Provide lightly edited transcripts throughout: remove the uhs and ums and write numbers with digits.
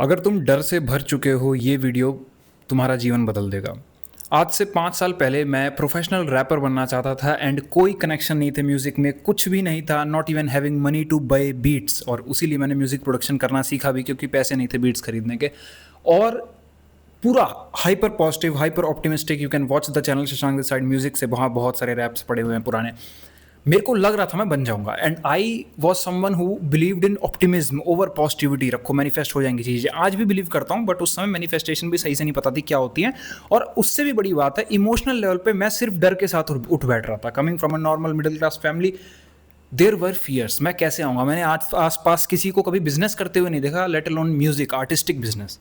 अगर तुम डर से भर चुके हो ये वीडियो तुम्हारा जीवन बदल देगा। आज से 5 साल पहले मैं प्रोफेशनल रैपर बनना चाहता था एंड कोई कनेक्शन नहीं थे म्यूज़िक में, कुछ भी नहीं था, not even having money to buy beats. और उसीलिए मैंने म्यूज़िक प्रोडक्शन करना सीखा भी, क्योंकि पैसे नहीं थे बीट्स खरीदने के। और पूरा hyper positive, hyper optimistic. You can watch the channel Shashank this side music से, वहाँ बहुत सारे रैप्स पड़े हुए हैं पुराने। मेरे को लग रहा था मैं बन जाऊंगा and I was someone who believed in optimism over positivity. रखो, मैनिफेस्ट हो जाएंगी चीज़ें, आज भी बिलीव करता हूँ, बट उस समय मैनिफेस्टेशन भी सही से नहीं पता थी क्या होती है। और उससे भी बड़ी बात है, इमोशनल लेवल पे मैं सिर्फ डर के साथ उठ बैठ रहा था। Coming from a normal middle class family, there were fears. मैं कैसे आऊँगा, मैंने आज आस पास किसी को कभी बिजनेस करते हुए नहीं देखा, let alone music, artistic business.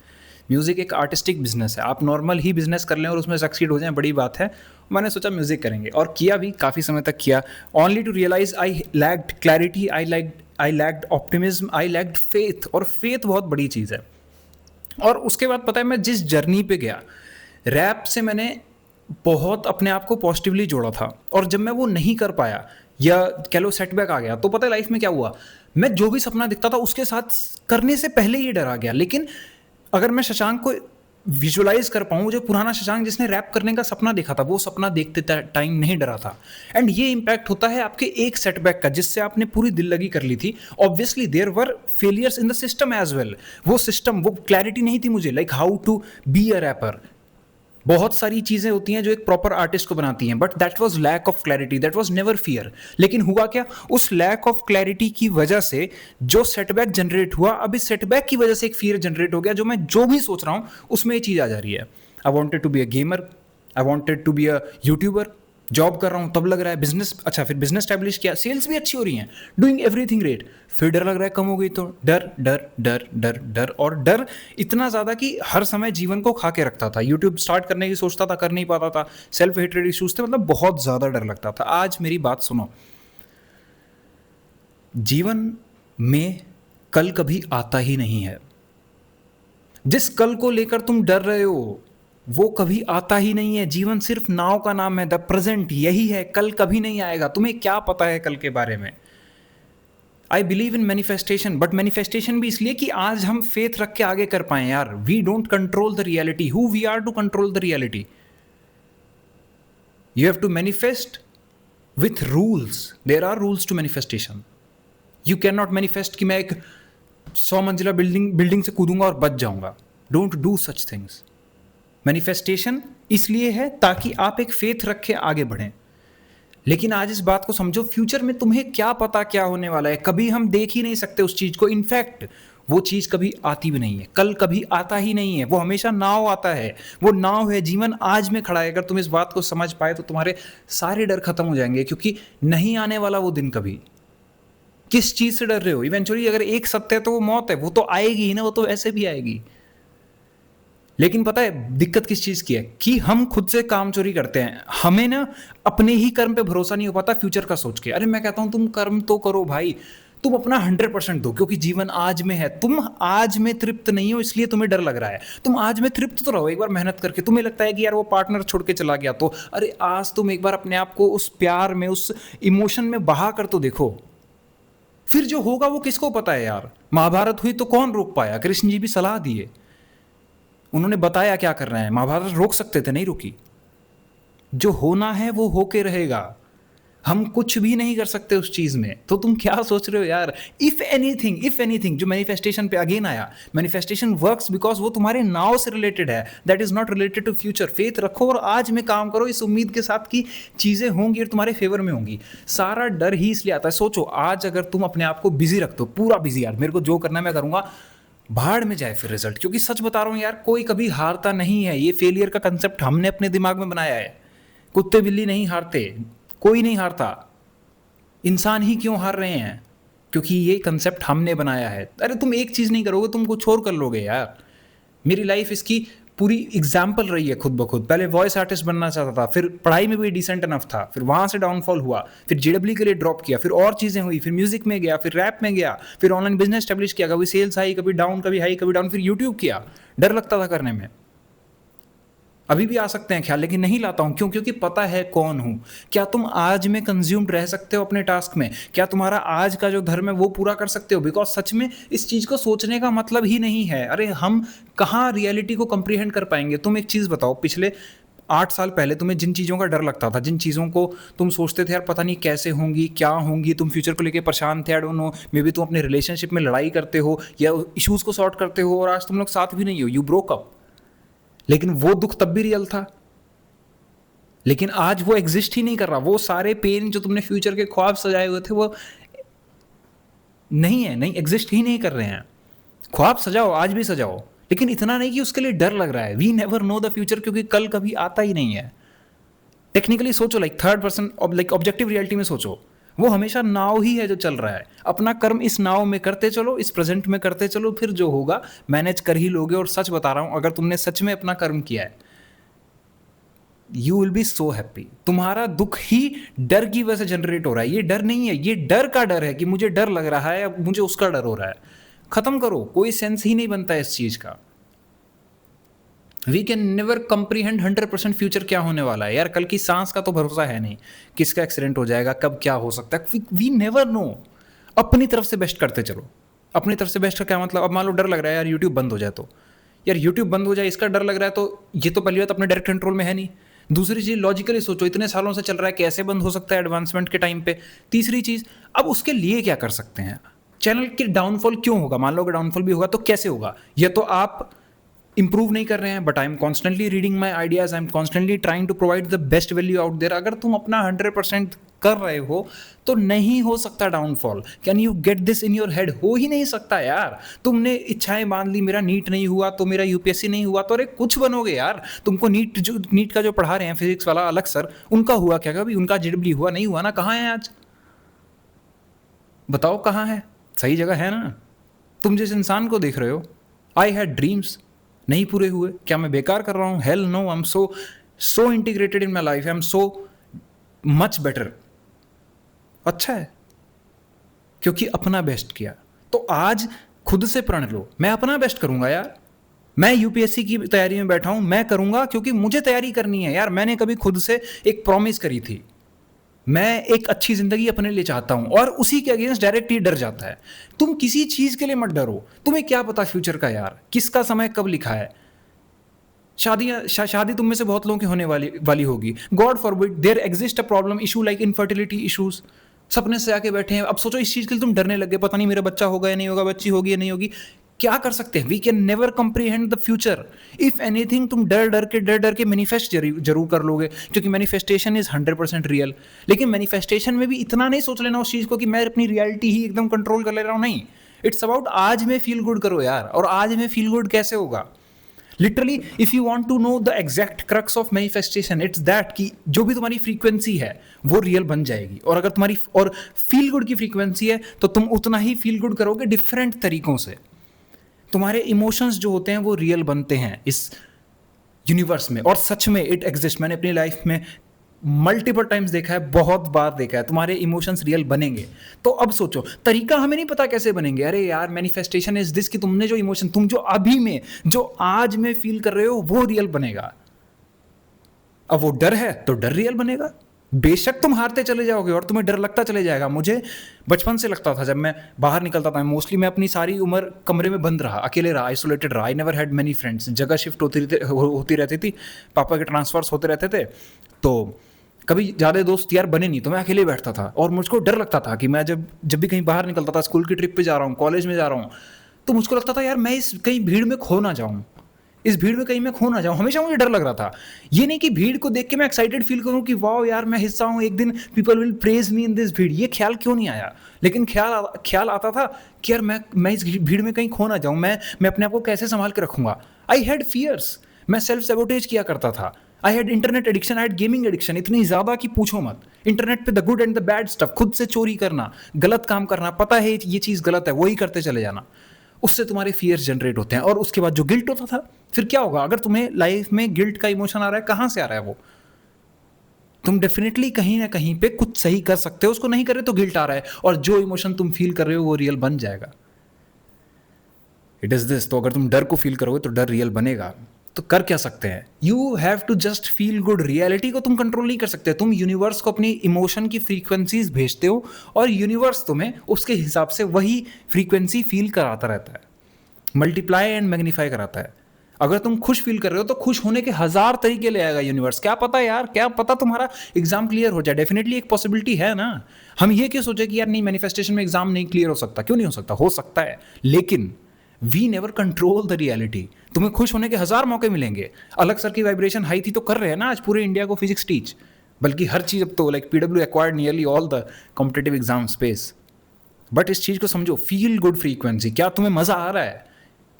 Music एक आर्टिस्टिक बिजनेस है, आप नॉर्मल ही बिजनेस कर लें और उसमें सक्सीड हो जाएं, बड़ी बात है। मैंने सोचा म्यूज़िक करेंगे और किया भी, काफ़ी समय तक किया। Only to realise I lacked clarity, I lacked optimism, I lacked faith. और फेथ बहुत बड़ी चीज़ है। और उसके बाद पता है मैं जिस जर्नी पे गया, रैप से मैंने बहुत अपने आप को पॉजिटिवली जोड़ा था। और जब मैं वो नहीं कर पाया या कह लो सेटबैक आ गया, तो पता है लाइफ में क्या हुआ, मैं जो भी सपना दिखता था उसके साथ करने से पहले ही डर आ गया। लेकिन अगर मैं शशांक को विजुअलाइज कर पाऊँ, जो पुराना शशांक जिसने रैप करने का सपना देखा था, वो सपना देखते टाइम नहीं डरा था। एंड ये इंपैक्ट होता है आपके एक सेटबैक का, जिससे आपने पूरी दिल लगी कर ली थी। Obviously there were failures in the system as well. वो सिस्टम, वो क्लैरिटी नहीं थी मुझे, like how to be a rapper. बहुत सारी चीजें होती हैं जो एक प्रॉपर आर्टिस्ट को बनाती हैं, but that was lack of clarity, that was never fear. लेकिन हुआ क्या, उस लैक ऑफ क्लैरिटी की वजह से जो सेटबैक जनरेट हुआ, अब इस सेटबैक की वजह से एक फियर जनरेट हो गया। जो मैं जो भी सोच रहा हूं उसमें ये चीज आ जा रही है। I wanted to be a gamer, I wanted to be a YouTuber. Job कर रहा हूं तब लग रहा है बिजनेस, अच्छा फिर बिजनेस स्टैब्लिश किया, सेल्स भी अच्छी हो रही हैं, डूइंग एवरीथिंग ग्रेट। फिर डर लग रहा है कम हो गई तो डर डर डर डर डर। और डर इतना ज़्यादा कि हर समय जीवन को खा के रखता था। यूट्यूब स्टार्ट करने की सोचता था, कर नहीं पाता था। सेल्फ हेट्रेड इशूज थे, मतलब बहुत ज़्यादा डर लगता था। आज मेरी बात सुनो, जीवन में कल कभी आता ही नहीं है। जिस कल को लेकर तुम डर रहे हो वो कभी आता ही नहीं है। जीवन सिर्फ नाव का नाम है, द प्रेजेंट यही है, कल कभी नहीं आएगा। तुम्हें क्या पता है कल के बारे में। I believe in manifestation, but manifestation भी इसलिए कि आज हम फेथ रख के आगे कर पाए यार। We don't control the reality, who we are to control the reality. You have to manifest with rules, there are rules to manifestation. You can not manifest कि मैं एक 100 मंजिला बिल्डिंग से कूदूंगा और बच जाऊंगा। Don't do such things. Manifestation इसलिए है ताकि आप एक फेथ रख के आगे बढ़ें। लेकिन आज इस बात को समझो, फ्यूचर में तुम्हें क्या पता क्या होने वाला है, कभी हम देख ही नहीं सकते उस चीज को। इनफैक्ट वो चीज कभी आती भी नहीं है, कल कभी आता ही नहीं है, वो हमेशा नाव आता है। वो नाव है, जीवन आज में खड़ा है। अगर तुम इस बात को समझ पाए तो तुम्हारे सारे डर खत्म हो जाएंगे, क्योंकि नहीं आने वाला वो दिन कभी। किस चीज से डर रहे हो? इवेंचुअली अगर एक सत्य है तो वो मौत है, वो तो आएगी ही ना, वो तो ऐसे भी आएगी। लेकिन पता है दिक्कत किस चीज की है, कि हम खुद से काम चोरी करते हैं। हमें ना अपने ही कर्म पे भरोसा नहीं हो पाता फ्यूचर का सोच के। अरे मैं कहता हूं तुम कर्म तो करो भाई, तुम अपना 100% दो, क्योंकि जीवन आज में है। तुम आज में तृप्त नहीं हो इसलिए तुम्हें डर लग रहा है। तुम आज में तृप्त तो रहो एक बार मेहनत करके। तुम्हें लगता है कि यार वो पार्टनर छोड़ के चला गया, तो अरे आज तुम एक बार अपने आप को उस प्यार में, उस इमोशन में बहा कर तो देखो। फिर जो होगा वो किसको पता है यार। महाभारत हुई तो कौन रोक पाया? कृष्ण जी भी सलाह दिए, उन्होंने बताया क्या करना है। महाभारत रोक सकते थे, नहीं रुकी। जो होना है वो होके रहेगा, हम कुछ भी नहीं कर सकते उस चीज में। तो तुम क्या सोच रहे हो यार? इफ एनीथिंग जो मैनिफेस्टेशन पे अगेन आया, मैनिफेस्टेशन वर्क्स बिकॉज वो तुम्हारे नाव से रिलेटेड है, that is not related to future. Faith रखो और आज में काम करो इस उम्मीद के साथ कि चीजें होंगी और तुम्हारे फेवर में होंगी। सारा डर ही इसलिए आता है। सोचो आज अगर तुम अपने आप को बिजी रखते हो, पूरा बिजी, यार मेरे को जो करना है मैं करूंगा, भाड़ में जाए फिर रिजल्ट। क्योंकि सच बता रहा हूं यार, कोई कभी हारता नहीं है। ये फेलियर का कंसेप्ट हमने अपने दिमाग में बनाया है। कुत्ते बिल्ली नहीं हारते, कोई नहीं हारता। इंसान ही क्यों हार रहे हैं? क्योंकि ये कंसेप्ट हमने बनाया है। अरे तुम एक चीज नहीं करोगे, तुम कुछ और कर लोगे यार। मेरी लाइफ इसकी पूरी एग्जाम्पल रही है खुद ब खुद। पहले वॉइस आर्टिस्ट बनना चाहता था, फिर पढ़ाई में भी डिसेंट इनफ था, फिर वहां से डाउनफॉल हुआ, फिर जेडब्ल्यू के लिए ड्रॉप किया, फिर और चीजें हुई, फिर म्यूजिक में गया, फिर रैप में गया, फिर ऑनलाइन बिजनेस स्टैब्लिश किया। कभी सेल्स आई, कभी डाउन, कभी हाई, कभी डाउन, फिर यूट्यूब किया। डर लगता था करने में। अभी भी आ सकते हैं ख्याल, लेकिन नहीं लाता हूँ। क्यों? क्योंकि पता है कौन हूँ। क्या तुम आज में कंज्यूम्ड रह सकते हो अपने टास्क में? क्या तुम्हारा आज का जो धर्म है वो पूरा कर सकते हो? बिकॉज सच में इस चीज़ को सोचने का मतलब ही नहीं है। अरे हम कहाँ रियलिटी को कंप्रीहेंड कर पाएंगे? तुम एक चीज़ बताओ, पिछले 8 साल पहले तुम्हें जिन चीज़ों का डर लगता था, जिन चीज़ों को तुम सोचते थे यार पता नहीं कैसे होंगी, क्या होंगी, तुम फ्यूचर को लेकर परेशान थे, I don't know, may be तुम अपने रिलेशनशिप में लड़ाई करते हो या इश्यूज को सॉर्ट करते हो और आज तुम लोग साथ भी नहीं हो, यू ब्रोक अप। लेकिन वो दुख तब भी रियल था, लेकिन आज वो एग्जिस्ट ही नहीं कर रहा। वो सारे पेन जो तुमने फ्यूचर के ख्वाब सजाए हुए थे वो नहीं है, नहीं एग्जिस्ट ही नहीं कर रहे हैं। ख्वाब सजाओ, आज भी सजाओ, लेकिन इतना नहीं कि उसके लिए डर लग रहा है। We never know the future, क्योंकि कल कभी आता ही नहीं है। टेक्निकली सोचो, like third person, like objective reality में सोचो, वो हमेशा नाव ही है जो चल रहा है। अपना कर्म इस नाव में करते चलो, इस प्रेजेंट में करते चलो, फिर जो होगा मैनेज कर ही लोगे। और सच बता रहा हूं, अगर तुमने सच में अपना कर्म किया है, you will be so happy. तुम्हारा दुख ही डर की वजह से जनरेट हो रहा है। ये डर नहीं है, ये डर का डर है कि मुझे डर लग रहा है, अब मुझे उसका डर हो रहा है। खत्म करो, कोई सेंस ही नहीं बनता है इस चीज का। We can never comprehend 100% future क्या होने वाला है। यार कल की सांस का तो भरोसा है नहीं, किसका एक्सीडेंट हो जाएगा, कब क्या हो सकता है, वी नेवर नो। अपनी तरफ से बेस्ट करते चलो। अपनी तरफ से बेस्ट का क्या मतलब? अब मान लो डर लग रहा है यार यूट्यूब बंद हो जाए तो, यार यूट्यूब बंद हो जाए इसका डर लग रहा है, तो ये तो पहली बात अपने डायरेक्ट कंट्रोल में है नहीं। दूसरी चीज, लॉजिकली सोचो, इतने सालों से चल रहा है, कैसे बंद हो सकता है एडवांसमेंट के टाइम पे? तीसरी चीज, अब उसके लिए क्या कर सकते हैं? चैनल की डाउनफॉल क्यों होगा? मान लो अगर डाउनफॉल भी होगा तो कैसे होगा? या तो आप इंप्रूव नहीं कर रहे हैं, but I am constantly reading my ideas, I am constantly trying to provide the best value out there. अगर तुम अपना 100% कर रहे हो तो नहीं हो सकता downfall. Can you get this in your head? हो ही नहीं सकता यार। तुमने इच्छाएं मान ली, मेरा नीट नहीं हुआ तो मेरा यूपीएससी नहीं हुआ, तो अरे कुछ बनोगे यार। तुमको नीट का जो पढ़ा रहे हैं फिजिक्स वाला अलग सर, उनका हुआ क्या कभी? उनका जेडब्ल्यू हुआ नहीं हुआ ना? कहाँ है आज? बताओ कहाँ है? सही जगह है ना? तुम जिस इंसान को देख रहे हो, आई हैड ड्रीम्स, नहीं पूरे हुए। क्या मैं बेकार कर रहा हूँ? Hell no, I am so integrated in my life, I am so much better. अच्छा है, क्योंकि अपना बेस्ट किया। तो आज खुद से प्रण लो, मैं अपना बेस्ट करूंगा यार। मैं यूपीएससी की तैयारी में बैठा हूं, मैं करूंगा क्योंकि मुझे तैयारी करनी है यार। मैंने कभी खुद से एक प्रॉमिस करी थी, मैं एक अच्छी जिंदगी अपने लिए चाहता हूं, और उसी के अगेंस्ट डायरेक्ट ही डर जाता है। तुम किसी चीज के लिए मत डरो। तुम्हें क्या पता फ्यूचर का यार, किसका समय कब लिखा है? शादी तुम में से बहुत लोगों की होने वाली होगी। God forbid there exist a problem issue like infertility issues. सपने से आके बैठे हैं, अब सोचो इस चीज के लिए तुम डरने लगे, पता नहीं मेरा बच्चा होगा या नहीं होगा, बच्ची होगी या नहीं होगी। क्या कर सकते हैं? We can never comprehend the future. If anything, तुम डर डर के मैनिफेस्ट जरूर कर लोगे, क्योंकि मैनिफेस्टेशन इज 100% रियल। लेकिन मैनिफेस्टेशन में भी इतना नहीं सोच लेना उस चीज को कि मैं अपनी रियलिटी ही एकदम कंट्रोल कर ले रहा हूं। नहीं, इट्स अबाउट आज में फील गुड करो यार। और आज में फील गुड कैसे होगा? Literally if you want to know the exact crux of manifestation, it's that कि जो भी तुम्हारी फ्रीक्वेंसी है वो रियल बन जाएगी। और अगर तुम्हारी और फील गुड की फ्रीक्वेंसी है तो तुम उतना ही फील गुड करोगे डिफरेंट तरीकों से। तुम्हारे इमोशंस जो होते हैं वो रियल बनते हैं इस यूनिवर्स में, और सच में इट एग्जिस्ट। मैंने अपनी लाइफ में मल्टीपल टाइम्स देखा है, बहुत बार देखा है, तुम्हारे इमोशंस रियल बनेंगे। तो अब सोचो, तरीका हमें नहीं पता कैसे बनेंगे। अरे यार मैनिफेस्टेशन इज दिस कि तुमने जो इमोशन, तुम जो अभी में, जो आज में फील कर रहे हो वो रियल बनेगा। अब वो डर है तो डर रियल बनेगा। बेशक तुम हारते चले जाओगे और तुम्हें डर लगता चले जाएगा। मुझे बचपन से लगता था, जब मैं बाहर निकलता था, मोस्टली मैं अपनी सारी उम्र कमरे में बंद रहा, अकेले रहा, आइसोलेटेड रहा। I never had many friends. जगह शिफ्ट होती रहती थी, पापा के ट्रांसफर्स होते रहते थे, तो कभी ज़्यादा दोस्त यार बने नहीं, तो मैं अकेले बैठता था। और मुझको डर लगता था कि मैं जब भी कहीं बाहर निकलता था, स्कूल की ट्रिप पे जा रहा हूँ, कॉलेज में जा रहा हूँ, तो मुझको लगता था यार मैं इस कहीं भीड़ में खो ना जाऊँ, इस भीड़ में कहीं मैं खो ना जाऊं। हमेशा मुझे डर लग रहा था। ये नहीं कि भीड़ को देख के मैं एक्साइटेड फील करूं कि वाओ यार मैं हिस्सा हूं, एक दिन people will praise me in this भीड़। ये ख्याल क्यों नहीं आया? लेकिन ख्याल आता था कि यार मैं इस भीड़ में कहीं खो ना जाऊं, मैं अपने आप को कैसे संभाल के रखूंगा। आई हैड फियर्स, मैं सेल्फ सेबोटेज किया करता था। I had internet addiction, I had gaming addiction, इतनी ज्यादा कि पूछो मत। इंटरनेट पे the good and the bad stuff, खुद से चोरी करना, गलत काम करना, पता है ये चीज गलत है, वही करते चले जाना। उससे तुम्हारे फियर्स जनरेट होते हैं। और उसके बाद जो गिल्ट होता था, फिर क्या होगा? अगर तुम्हें लाइफ में गिल्ट का इमोशन आ रहा है, कहां से आ रहा है वो? तुम डेफिनेटली कहीं ना कहीं पे कुछ सही कर सकते हो, उसको नहीं कर रहे तो गिल्ट आ रहा है, और जो इमोशन तुम फील कर रहे हो वो रियल बन जाएगा। It is this. तो अगर तुम डर को फील करोगे तो डर रियल बनेगा। तो कर क्या सकते हैं? You have to just feel good. Reality को तुम कंट्रोल नहीं कर सकते, तुम यूनिवर्स को अपनी इमोशन की फ्रीक्वेंसीज भेजते हो और यूनिवर्स तुम्हें उसके हिसाब से वही फ्रीक्वेंसी फील कराता रहता है, मल्टीप्लाई एंड मैग्नीफाई कराता है। अगर तुम खुश फील कर रहे हो तो खुश होने के 1000 तरीके ले आएगा यूनिवर्स। क्या पता यार, क्या पता तुम्हारा एग्जाम क्लियर हो जाए। डेफिनेटली एक पॉसिबिलिटी है ना। हम ये क्यों सोचे कि यार नहीं, मैनिफेस्टेशन में एग्जाम नहीं क्लियर हो सकता? क्यों नहीं हो सकता है, लेकिन we never control the reality. तुम्हें खुश होने के 1000 मौके मिलेंगे। अलग सर की वाइब्रेशन हाई थी तो कर रहे हैं ना आज पूरे इंडिया को फिजिक्स टीच, बल्कि हर चीज अब तो like PW acquired nearly all the competitive exam space. But इस चीज को समझो, फील गुड फ्रीक्वेंसी। क्या तुम्हें मजा आ रहा है?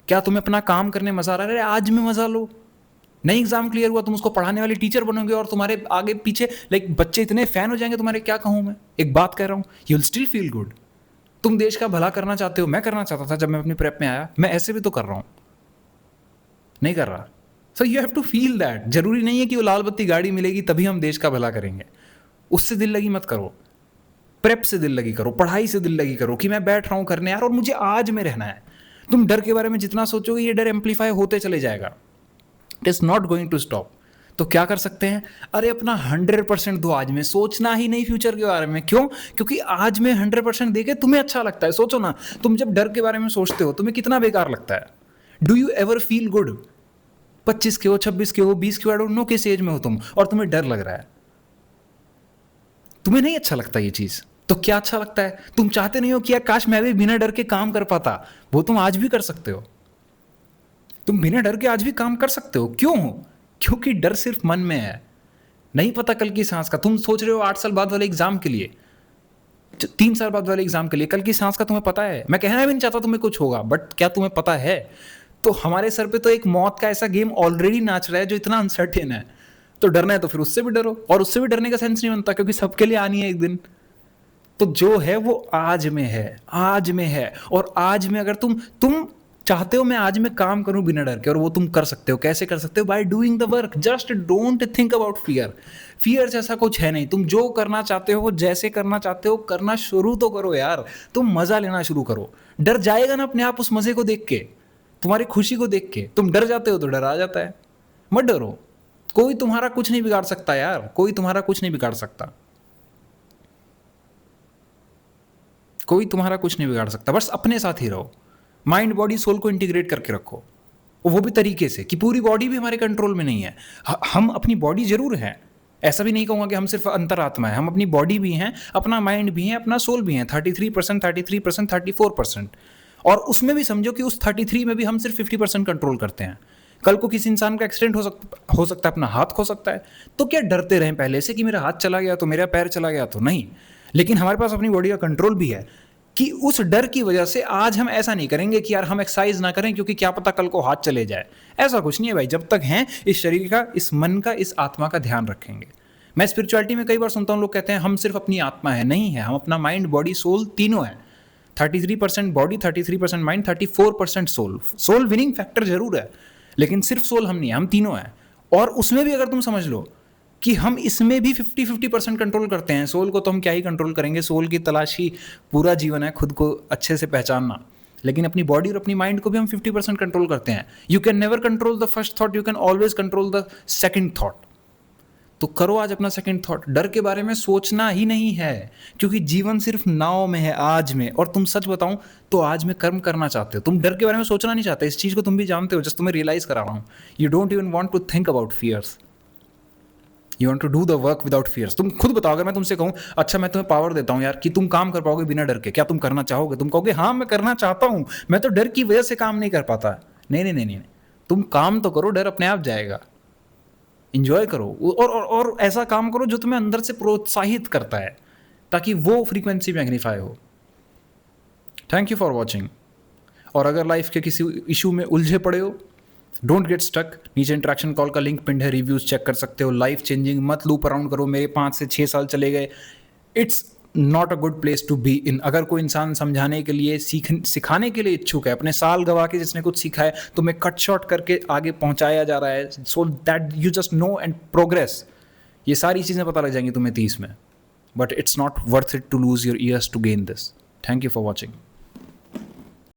क्या तुम्हें अपना काम करने मजा आ रहा है? अरे आज में मजा लो। नहीं एग्जाम क्लियर हुआ, तुम उसको पढ़ाने वाले टीचर बनोगे और तुम्हारे आगे पीछे लाइक बच्चे इतने फैन हो जाएंगे तुम्हारे, क्या कहूँ मैं, एक बात कह रहा हूँ, you will still feel good. तुम देश का भला करना चाहते हो, मैं करना चाहता था जब मैं अपनी प्रेप में आया, मैं ऐसे भी तो कर रहा हूँ, नहीं कर रहा। So you have to feel that. जरूरी नहीं है कि वो लाल बत्ती गाड़ी मिलेगी तभी हम देश का भला करेंगे। उससे दिल लगी मत करो, प्रेप से दिल लगी करो, पढ़ाई से दिल लगी करो कि मैं बैठ रहा हूँ करने यार और मुझे आज में रहना है। तुम डर के बारे में जितना सोचोगे ये डर एम्पलीफाई होते चले जाएगा। It is not going to stop. तो क्या कर सकते हैं? अरे अपना 100% दो आज में, सोचना ही नहीं फ्यूचर के बारे में। क्यों? क्योंकि आज में 100% देके तुम्हें अच्छा लगता है। सोचो ना, तुम जब डर के बारे में सोचते हो तुम्हें कितना बेकार लगता है। Do you ever feel good? 25 के हो, 26 के हो, 20 के हो, आई डोंट नो किस एज में हो तुम, और तुम्हें डर लग रहा है, तुम्हें नहीं अच्छा लगता ये चीज। तो क्या अच्छा लगता है? तुम चाहते नहीं हो कि यार काश मैं भी बिना डर के काम कर पाता। वो तुम आज भी कर सकते हो। तुम बिना डर के आज भी काम कर सकते हो। क्यों? क्योंकि डर सिर्फ मन में है। नहीं पता कल की सांस का। तुम सोच रहे हो 8 साल बाद वाले एग्जाम के लिए, 3 साल बाद वाले एग्जाम के लिए, कल की सांस का तुम्हें पता है? मैं कहना भी नहीं चाहता तुम्हें कुछ होगा, बट क्या तुम्हें पता है? तो हमारे सर पे तो एक मौत का ऐसा गेम ऑलरेडी नाच रहा है जो इतना अनसर्टेन है। तो डरना है तो फिर उससे भी डरो, और उससे भी डरने का सेंस नहीं बनता क्योंकि सबके लिए आनी है एक दिन। तो जो है वो आज में है, आज में है। और आज में अगर तुम चाहते हो मैं आज में काम करूं बिना डर के, और वो तुम कर सकते हो। कैसे कर सकते हो? By doing the work. Just don't think about fear. Fear जैसा कुछ है नहीं। तुम जो करना चाहते हो, जैसे करना चाहते हो, करना शुरू तो करो यार। तुम मजा लेना शुरू करो। डर जाएगा ना अपने आप उस मजे को देख के, तुम्हारी खुशी को देख के। तुम डर जाते हो तो डर आ जाता है। मत डरो, कोई तुम्हारा कुछ नहीं बिगाड़ सकता यार, कोई तुम्हारा कुछ नहीं बिगाड़ सकता, कोई तुम्हारा कुछ नहीं बिगाड़ सकता। बस अपने साथ ही रहो। माइंड बॉडी सोल को इंटीग्रेट करके रखो, और वो भी तरीके से कि पूरी बॉडी भी हमारे कंट्रोल में नहीं है। हम अपनी बॉडी जरूर है, ऐसा भी नहीं कहूँगा कि हम सिर्फ अंतरात्मा है। हम अपनी बॉडी भी हैं, अपना माइंड भी है, अपना सोल भी है। 33%, 33%, 34%। और उसमें भी समझो कि उस 33 में भी हम सिर्फ 50% कंट्रोल करते हैं। कल को किसी इंसान का एक्सीडेंट हो सकता है, अपना हाथ खो सकता है। तो क्या डरते रहें पहले से कि मेरा हाथ चला गया तो, मेरा पैर चला गया तो? नहीं। लेकिन हमारे पास अपनी बॉडी का कंट्रोल भी है कि उस डर की वजह से आज हम ऐसा नहीं करेंगे कि यार हम एक्सरसाइज ना करें क्योंकि क्या पता कल को हाथ चले जाए। ऐसा कुछ नहीं है भाई। जब तक हैं इस शरीर का, इस मन का, इस आत्मा का ध्यान रखेंगे। मैं स्पिरिचुअलिटी में कई बार सुनता हूँ लोग कहते हैं हम सिर्फ अपनी आत्मा है। नहीं है, हम अपना माइंड बॉडी सोल तीनों है। 33% body, 33% mind, 34% soul. Soul winning factor जरूर है, लेकिन सिर्फ सोल हम नहीं है, हम तीनों हैं। और उसमें भी अगर तुम समझ लो कि हम इसमें भी 50-50% कंट्रोल करते हैं। सोल को तो हम क्या ही कंट्रोल करेंगे, सोल की तलाशी पूरा जीवन है, खुद को अच्छे से पहचानना। लेकिन अपनी बॉडी और अपनी माइंड को भी हम 50% कंट्रोल करते हैं। You can never control the first thought, you can always control the second thought. तो करो आज अपना सेकंड थॉट। डर के बारे में सोचना ही नहीं है, क्योंकि जीवन सिर्फ नाव में है, आज में। और तुम सच बताऊं तो आज में कर्म करना चाहते हो, तुम डर के बारे में सोचना नहीं चाहते। इस चीज को तुम भी जानते हो, जस्ट तुम्हें रियलाइज करा रहा हूं। You don't even want to think about fears, you want to do the work without fears. तुम खुद बताओ, अगर मैं तुमसे कहूं अच्छा मैं तुम्हें पावर देता हूं यार कि तुम काम कर पाओगे बिना डर के, क्या तुम करना चाहोगे? तुम कहोगे हाँ मैं करना चाहता हूं, मैं तो डर की वजह से काम नहीं कर पाता। नहीं नहीं नहीं नहीं, तुम काम तो करो, डर अपने आप जाएगा। इंजॉय करो और ऐसा काम करो जो तुम्हें अंदर से प्रोत्साहित करता है, ताकि वो फ्रीक्वेंसी मैग्नीफाई हो। Thank you for watching. और अगर लाइफ के किसी इशू में उलझे पड़े हो, डोंट गेट स्टक। नीचे इंट्रैक्शन कॉल का लिंक पिंड है, रिव्यूज चेक कर सकते हो। लाइफ चेंजिंग मत लूप अराउंड करो। मेरे 5 से 6 साल चले गए, it's not a good place to be in. अगर कोई इंसान समझाने के लिए, सिखाने के लिए इच्छुक है, अपने साल गवा के जिसने कुछ सीखा है, तो मैं कट शॉर्ट करके आगे पहुंचाया जा रहा है, so that you just know and progress. ये सारी चीज़ें पता लग जाएंगी तुम्हें 30 में, but it's not worth it to lose your years to gain this. Thank you for watching.